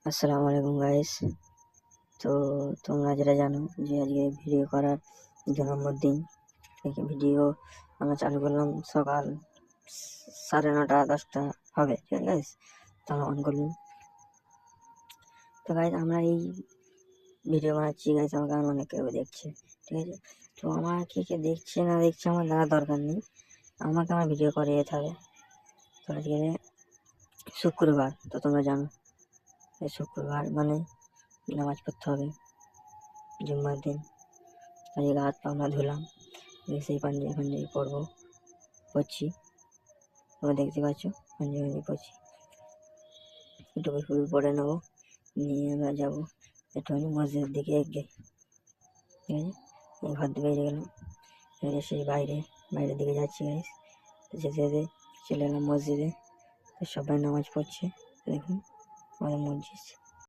আসসালামু আলাইকুম গাইস। তো তোমরা যেটা জানো যে আজকে ভিডিও করার 2 নম্বর দিন থেকে ভিডিও আমরা চালু করলাম সকাল 9:30-10টা হবে, ঠিক আছে গাইস। তো আমরা অন করলাম। তো গাইস আমরা এই ভিডিও বানাচ্ছি গাইস, আমাকে অনেক কেউ দেখছে, ঠিক আছে। তো আমার কে দেখছে না দেখছে আমার জানার দরকার নেই, আমাকে আমার ভিডিও করে যেতে হবে। তো আজকে শুক্রবার, তো তোমরা জানো শুক্রবার মানে নামাজ পড়তে হবে, জুম্মার দিন। আজকে হাত পা আমরা ধুলাম, সেই পাঞ্জাবি পড়ছি, তোমরা দেখতে পাচ্ছ পাঞ্জাবি পড়ছি। টুপি ফুপি পরে নেবো, নিয়ে আমরা যাবো একটুখানি মসজিদের দিকে এগিয়ে, ঠিক আছে। ঘর থেকে বেরিয়ে গেলাম, সেই বাইরের দিকে যাচ্ছি গাইস। যেতে যেতে চলে এলাম মসজিদে, তো সবাই নামাজ পড়ছে, দেখুন আমাদের মসজিদ।